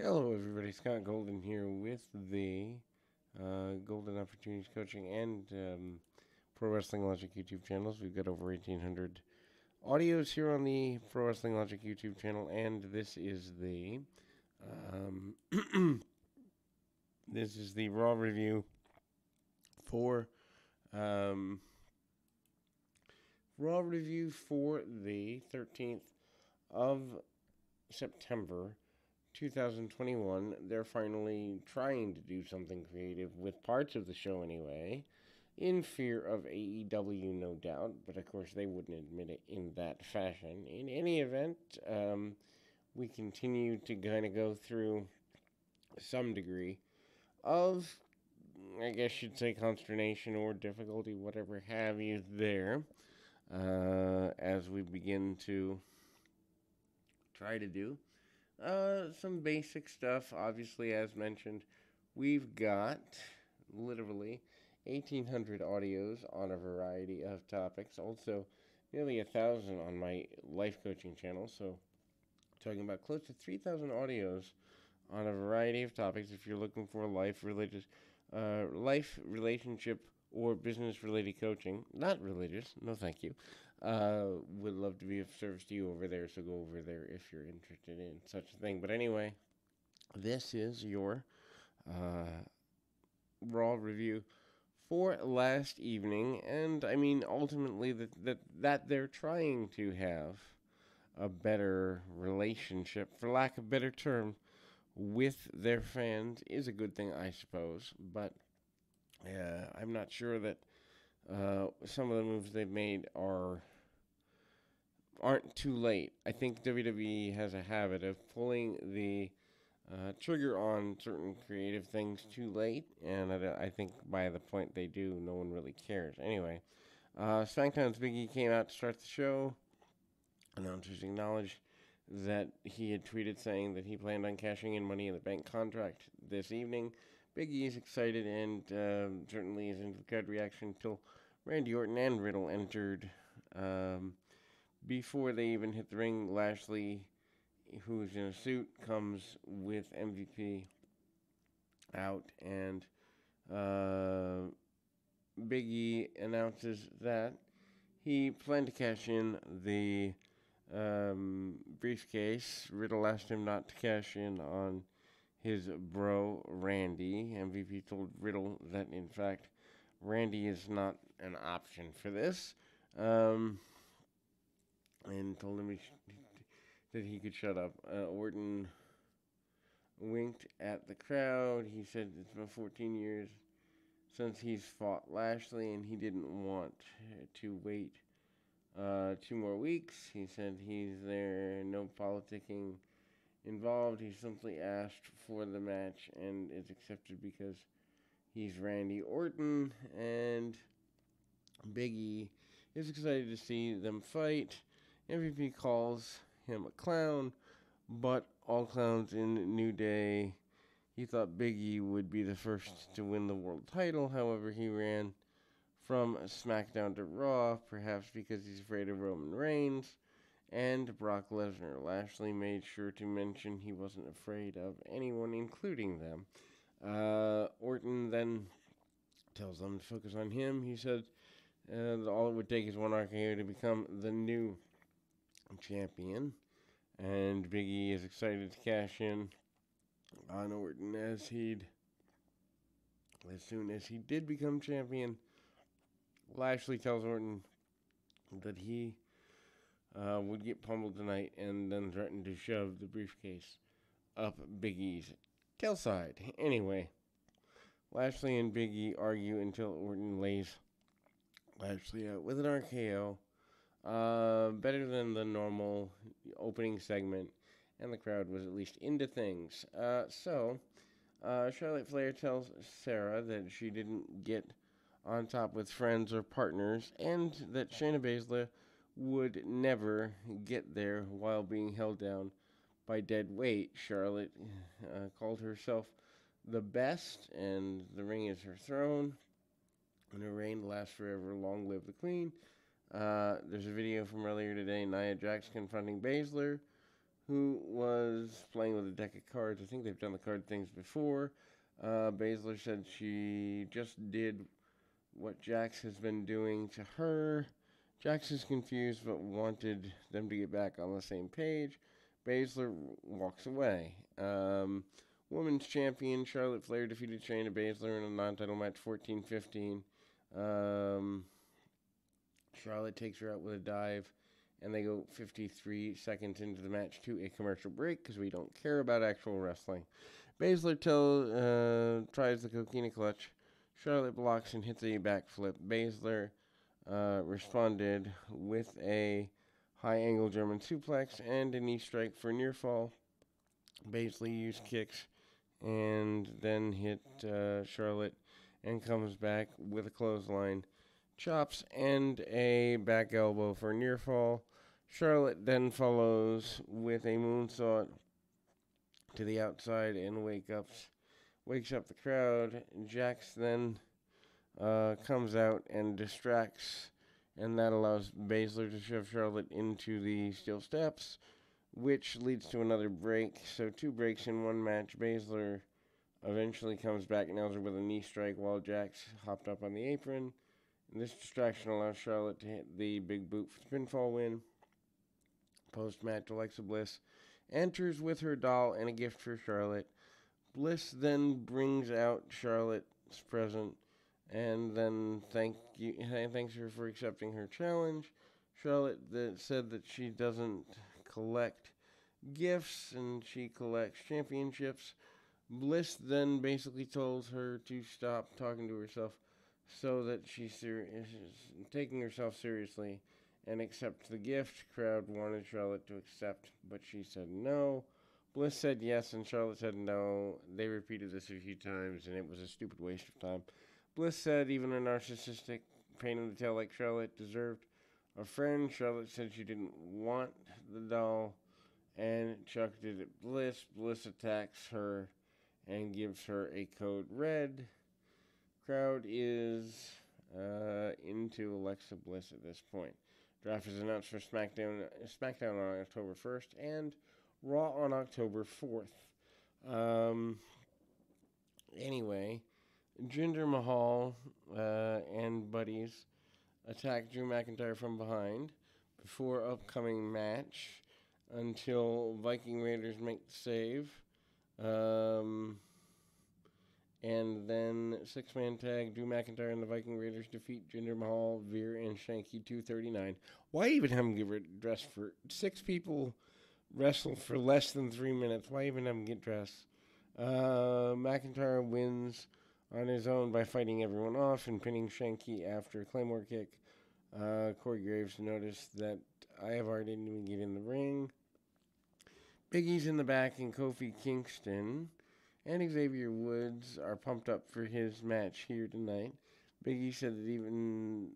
Hello, everybody. Scott Golden here with the Golden Opportunities Coaching and Pro Wrestling Logic YouTube channels. We've got over 1,800 audios here on the Pro Wrestling Logic YouTube channel, and this is the this is the Raw review for um, the 13th of September 2021. They're finally trying to do something creative with parts of the show anyway, in fear of AEW, no doubt, but of course they wouldn't admit it in that fashion. In any event, we continue to kind of go through some degree of, I guess you'd say, consternation or difficulty, whatever have you, there, as we begin to try to do some basic stuff. Obviously, as mentioned, we've got literally 1,800 audios on a variety of topics. Also, nearly 1,000 on my life coaching channel. So, talking about close to 3,000 audios on a variety of topics. If you're looking for life, relationship, or business-related coaching, not religious, no thank you. Would love to be of service to you over there, so go over there if you're interested in such a thing. But anyway, this is your Raw review for last evening, and I mean, ultimately, that they're trying to have a better relationship, for lack of a better term, with their fans is a good thing, I suppose. But I'm not sure that some of the moves they've made aren't too late. I think WWE has a habit of pulling the trigger on certain creative things too late, and I think by the point they do, no one really cares. Anyway, SmackDown's Big E came out to start the show. Announcers acknowledged that he had tweeted saying that he planned on cashing in Money in the Bank contract this evening. Big E is excited and certainly is into the crowd reaction until Randy Orton and Riddle entered. Before they even hit the ring, Lashley, who's in a suit, comes with MVP out, and Big E announces that he planned to cash in the briefcase. Riddle asked him not to cash in on his bro, Randy. MVP told Riddle that, in fact, Randy is not an option for this, and told him that he could shut up. Orton winked at the crowd. He said it's been 14 years since he's fought Lashley, and he didn't want to wait 2 more weeks. He said there, no politicking involved. He simply asked for the match and is accepted because he's Randy Orton, and Big E is excited to see them fight. MVP calls him a clown, but all clowns in New Day. He thought Big E would be the first to win the world title. However, he ran from SmackDown to Raw, perhaps because he's afraid of Roman Reigns and Brock Lesnar. Lashley made sure to mention he wasn't afraid of anyone, including them. Orton then tells them to focus on him. He said all it would take is one RKO to become the new champion. And Big E is excited to cash in on Orton as soon as he did become champion. Lashley tells Orton that he would get pummeled tonight, and then threatened to shove the briefcase up Big E's tail side. Anyway, Lashley and Big E argue until Orton lays Lashley out with an RKO. Better than the normal opening segment, and the crowd was at least into things. So Charlotte Flair tells Sarah that she didn't get on top with friends or partners, and that Shayna Baszler would never get there while being held down by dead weight. Charlotte called herself the best, and the ring is her throne, and her reign lasts forever. Long live the queen. There's a video from earlier today, Nia Jax confronting Baszler, who was playing with a deck of cards. I think they've done the card things before. Baszler said she just did what Jax has been doing to her. Jax is confused but wanted them to get back on the same page. Baszler walks away. Women's champion Charlotte Flair defeated Shayna Baszler in a non-title match 14-15. Charlotte takes her out with a dive, and they go 53 seconds into the match to a commercial break because we don't care about actual wrestling. Baszler tries the Coquina Clutch. Charlotte blocks and hits a backflip. Baszler responded with a high-angle German suplex and a knee strike for near fall. Baszler used kicks and then hit Charlotte and comes back with a clothesline, chops, and a back elbow for near fall. Charlotte then follows with a moonsault to the outside and wakes up the crowd. Jax then comes out and distracts, and that allows Baszler to shove Charlotte into the steel steps, which leads to another break. So 2 breaks in one match. Baszler eventually comes back and nails her with a knee strike while Jax hopped up on the apron. And this distraction allows Charlotte to hit the big boot for the pinfall win. Post-match, Alexa Bliss enters with her doll and a gift for Charlotte. Bliss then brings out Charlotte's present and then thanks her for accepting her challenge. Charlotte said that she doesn't collect gifts and she collects championships. Bliss then basically told her to stop talking to herself so that she's taking herself seriously and accept the gift. Crowd wanted Charlotte to accept, but she said no. Bliss said yes, and Charlotte said no. They repeated this a few times, and it was a stupid waste of time. Bliss said even a narcissistic, pain in the tail like Charlotte deserved a friend. Charlotte said she didn't want the doll, and chucked it at Bliss. Bliss attacks her and gives her a code red. Crowd is into Alexa Bliss at this point. Draft is announced for SmackDown on October 1st and Raw on October 4th. Anyway, Jinder Mahal and buddies attack Drew McIntyre from behind before upcoming match until Viking Raiders make the save. And then 6-man tag, Drew McIntyre and the Viking Raiders defeat Jinder Mahal, Veer, and Shanky 239. Why even have them get dressed for 6 people wrestle for less than 3 minutes? Why even have them get dressed? McIntyre wins on his own by fighting everyone off and pinning Shanky after a Claymore kick. Corey Graves noticed that Ivar didn't even get in the ring. Big E's in the back and Kofi Kingston and Xavier Woods are pumped up for his match here tonight. Big E said that even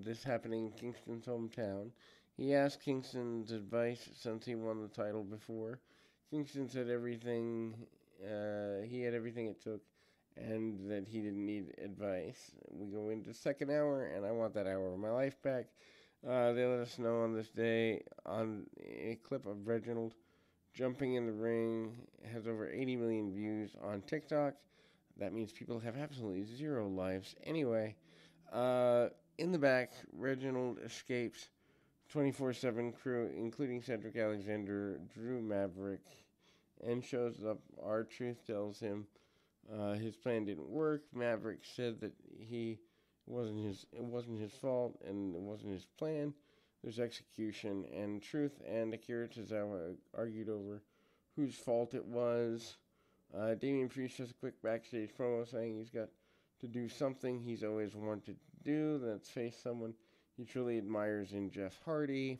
this happening in Kingston's hometown, he asked Kingston's advice since he won the title before. Kingston said he had everything it took and that he didn't need advice. We go into second hour, and I want that hour of my life back. They let us know on this day on a clip of Reginald jumping in the ring. It has over 80 million views on TikTok. That means people have absolutely 0 lives. Anyway, in the back, Reginald escapes 24/7 crew, including Cedric Alexander, Drew Maverick, and shows up. R-Truth tells him his plan didn't work. Maverick said that it wasn't his fault and it wasn't his plan. There's execution, and Truth and Akira Tozawa argued over whose fault it was. Damian Priest has a quick backstage promo saying he's got to do something he's always wanted to do. That's face someone he truly admires in Jeff Hardy.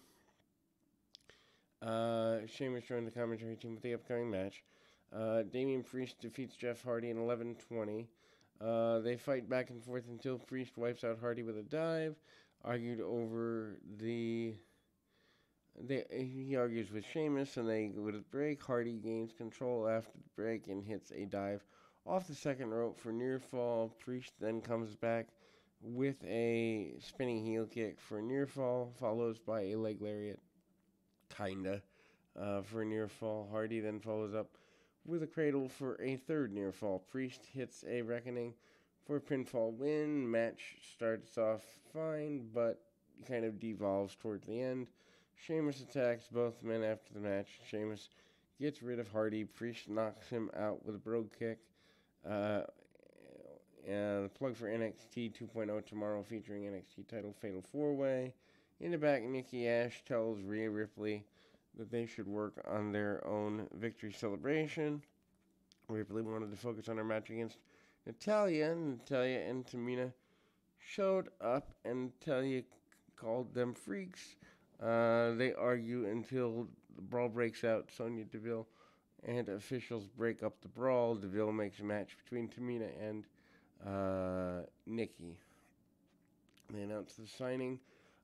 Sheamus joined the commentary team with the upcoming match. Damian Priest defeats Jeff Hardy in 11:20. They fight back and forth until Priest wipes out Hardy with a dive. Argued over he argues with Sheamus and they go to the break. Hardy gains control after the break and hits a dive off the second rope for near fall. Priest then comes back with a spinning heel kick for near fall, follows by a leg lariat. Kinda. for a near fall. Hardy then follows up with a cradle for a third near fall. Priest hits a reckoning for a pinfall win. Match starts off fine, but kind of devolves towards the end. Sheamus attacks both men after the match. Sheamus gets rid of Hardy. Priest knocks him out with a brogue kick. And the plug for NXT 2.0 tomorrow, featuring NXT title Fatal 4-Way. In the back, Nikki Ash tells Rhea Ripley that they should work on their own victory celebration. Ripley wanted to focus on her match against Natalya. Natalya and Tamina showed up, and Natalya called them freaks. They argue until the brawl breaks out. Sonya Deville and officials break up the brawl. Deville makes a match between Tamina and Nikki. They announce the signing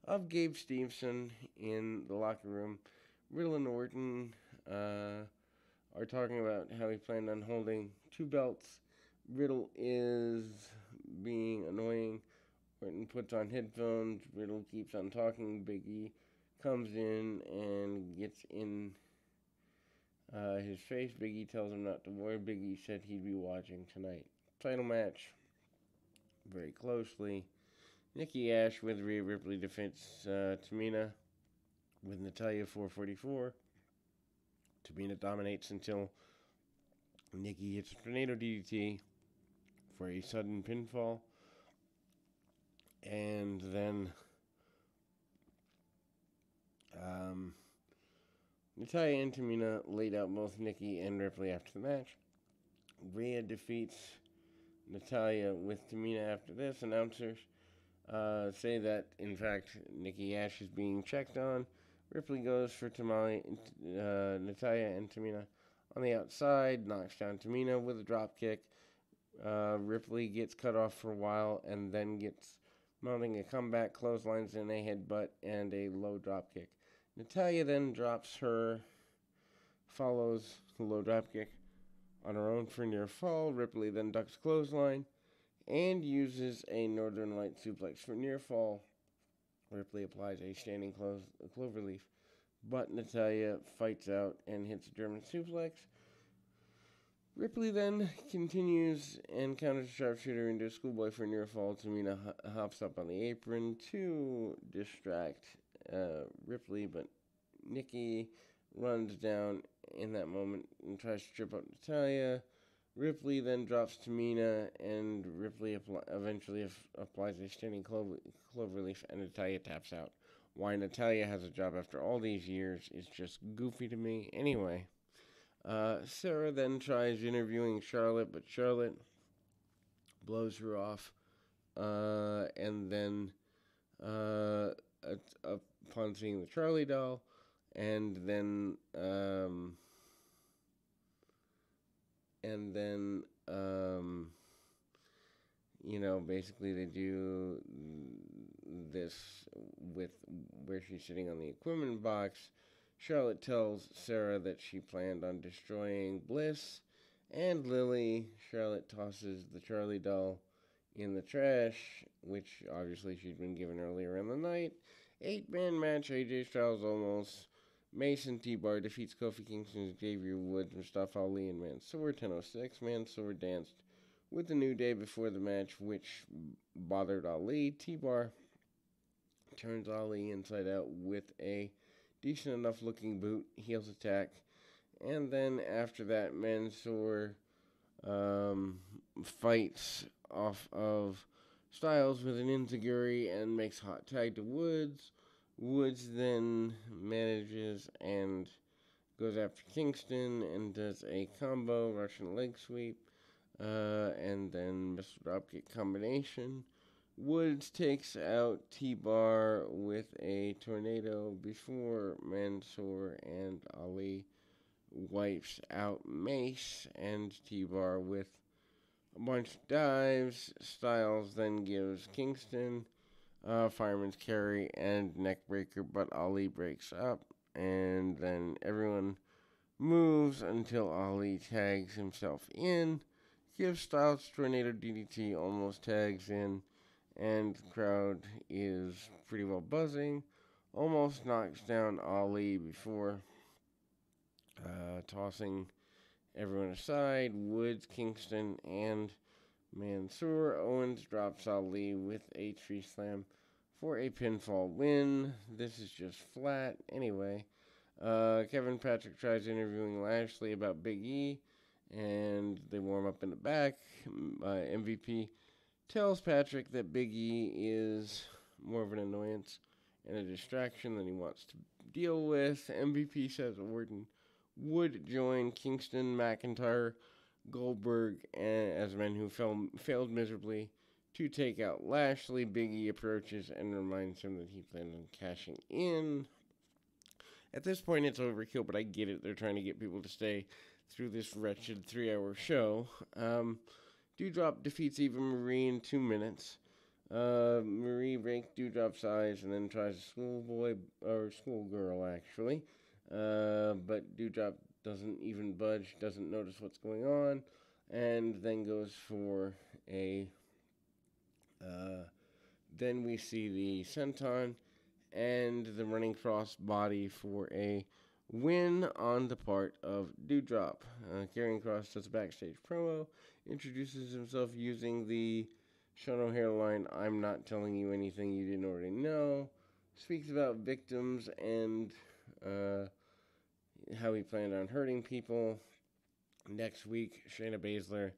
of Gabe Stevenson in the locker room. Riddle and Orton are talking about how he planned on holding 2 belts. Riddle is being annoying. Orton puts on headphones. Riddle keeps on talking. Big E comes in and gets in his face. Big E tells him not to worry. Big E said he'd be watching tonight. Title match. Very closely. Nikki Ash with Rhea Ripley defeats Tamina with Natalya 444. Tamina dominates until Nikki hits a tornado DDT for a sudden pinfall. And then Natalya and Tamina laid out both Nikki and Ripley after the match. Rhea defeats Natalya with Tamina after this. Announcers say that, in fact, Nikki Ash is being checked on. Ripley goes for Natalya and Tamina on the outside, knocks down Tamina with a drop kick. Ripley gets cut off for a while and then gets mounting a comeback, clotheslines in a headbutt and a low drop kick. Natalya then follows the low drop kick on her own for near fall. Ripley then ducks clothesline and uses a Northern Light suplex for near fall. Ripley applies a standing cloverleaf, but Natalya fights out and hits a German suplex. Ripley then continues and counters a sharpshooter into a schoolboy for near fall. Tamina hops up on the apron to distract Ripley, but Nikki runs down in that moment and tries to trip up Natalya. Ripley then drops Tamina, and Ripley eventually applies a standing cloverleaf, and Natalya taps out. Why Natalya has a job after all these years is just goofy to me. Anyway, Sarah then tries interviewing Charlotte, but Charlotte blows her off, and then upon seeing the Charlie doll, and then basically they do this with where she's sitting on the equipment box. Charlotte tells Sarah that she planned on destroying Bliss and Lily. Charlotte tosses the Charlie doll in the trash, which obviously she'd been given earlier in the night. 8-man match, AJ Styles almost. Mason T-Bar defeats Kofi Kingston, Xavier Woods, Mustafa Ali, and Mansoor. 10:06. Mansoor danced with the New Day before the match, which bothered Ali. T-Bar turns Ali inside out with a decent enough looking boot. Heels attack. And then after that, Mansoor fights off of Styles with an enziguri and makes hot tag to Woods. Woods then manages and goes after Kingston and does a combo Russian leg sweep, and then Mr. Dropkick combination. Woods takes out T-Bar with a tornado before Mansoor and Ali wipes out Mace and T-Bar with a bunch of dives. Styles then gives Kingston fireman's carry and neckbreaker, but Ali breaks up, and then everyone moves until Ali tags himself in, gives Styles tornado DDT, almost tags in, and the crowd is pretty well buzzing. Almost knocks down Ali before tossing everyone aside. Woods, Kingston, and Mansoor. Owens drops Ali with a tree slam for a pinfall win. This is just flat. Anyway, Kevin Patrick tries interviewing Lashley about Big E, and they warm up in the back. MVP tells Patrick that Big E is more of an annoyance and a distraction than he wants to deal with. MVP says Orton would join Kingston, McIntyre, Goldberg as men who failed miserably to take out Lashley. Big E approaches and reminds him that he planned on cashing in. At this point, it's overkill, but I get it. They're trying to get people to stay through this wretched 3-hour show. Doudrop defeats Eva Marie in 2 minutes. Marie rakes Doudrop's eyes and then tries a schoolgirl, actually. But Doudrop doesn't even budge, doesn't notice what's going on, and then goes for a. Then we see the senton and the running cross body for a win on the part of Doudrop. Karrion Kross does a backstage promo, introduces himself using the Sean O'Haire line, "I'm not telling you anything you didn't already know," speaks about victims and how he planned on hurting people. Next week, Shayna Baszler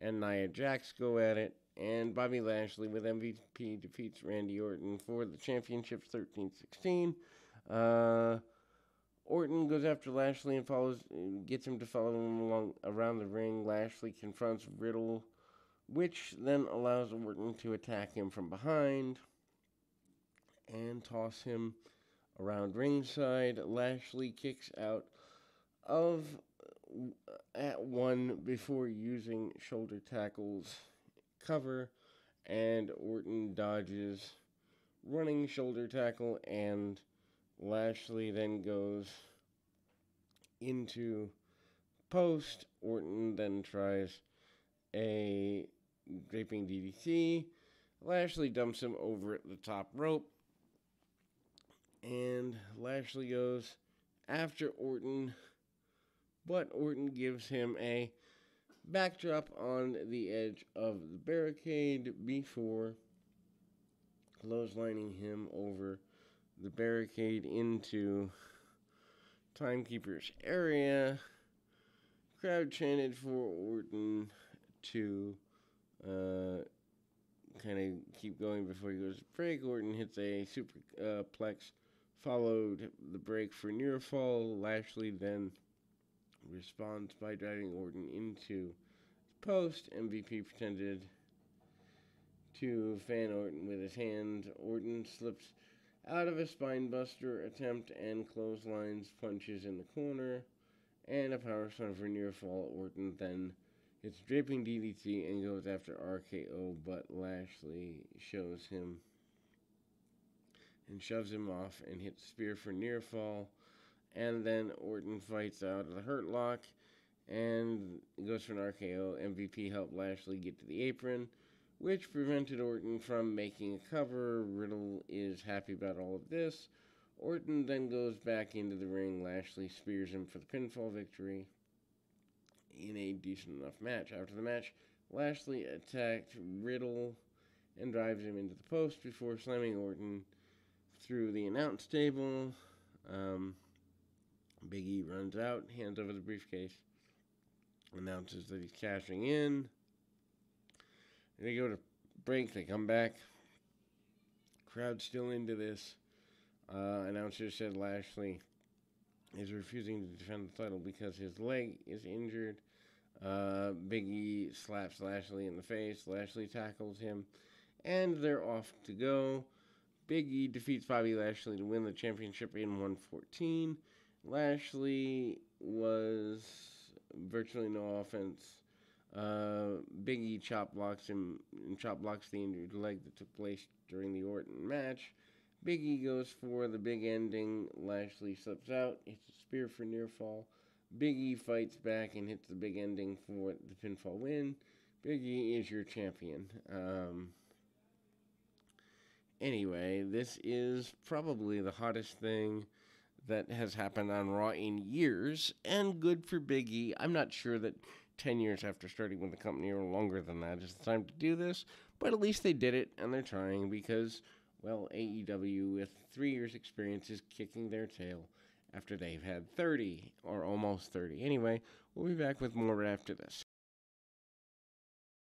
and Nia Jax go at it, and Bobby Lashley with MVP defeats Randy Orton for the championship 13-16. Orton goes after Lashley and gets him to follow him around the ring. Lashley confronts Riddle, which then allows Orton to attack him from behind and toss him around ringside. Lashley kicks out of at one before using shoulder tackles cover, and Orton dodges running shoulder tackle, and Lashley then goes into post. Orton then tries a draping DDT. Lashley dumps him over at the top rope, and Lashley goes after Orton, but Orton gives him a backdrop on the edge of the barricade before clotheslining him over the barricade into Timekeeper's area. Crowd chanted for Orton to kind of keep going before he goes to break. Orton hits a superplex, followed the break for near fall. Lashley then responds by driving Orton into post. MVP pretended to fan Orton with his hand. Orton slips out of a spinebuster attempt and clotheslines punches in the corner and a power slam for near fall. Orton then hits draping DDT and goes after RKO, but Lashley shows him and shoves him off and hits spear for near fall. And then Orton fights out of the Hurt Lock and goes for an RKO. MVP helped Lashley get to the apron, which prevented Orton from making a cover. Riddle is happy about all of this. Orton then goes back into the ring. Lashley spears him for the pinfall victory in a decent enough match. After the match, Lashley attacked Riddle and drives him into the post before slamming Orton through the announce table. Big E runs out, hands over the briefcase, announces that he's cashing in. They go to break, they come back. Crowd still into this. Announcer said Lashley is refusing to defend the title because his leg is injured. Big E slaps Lashley in the face. Lashley tackles him, and they're off to go. Big E defeats Bobby Lashley to win the championship in 114. Lashley was virtually no offense. Big E chop blocks him and chop blocks the injured leg that took place during the Orton match. Big E goes for the big ending. Lashley slips out, hits a spear for near fall. Big E fights back and hits the big ending for the pinfall win. Big E is your champion. Anyway, this is probably the hottest thing that has happened on Raw in years, and good for Big E. I'm not sure that 10 years after starting with the company or longer than that is the time to do this, but at least they did it, and they're trying because, well, AEW with 3 years' experience is kicking their tail after they've had 30 or almost 30. Anyway, we'll be back with more after this.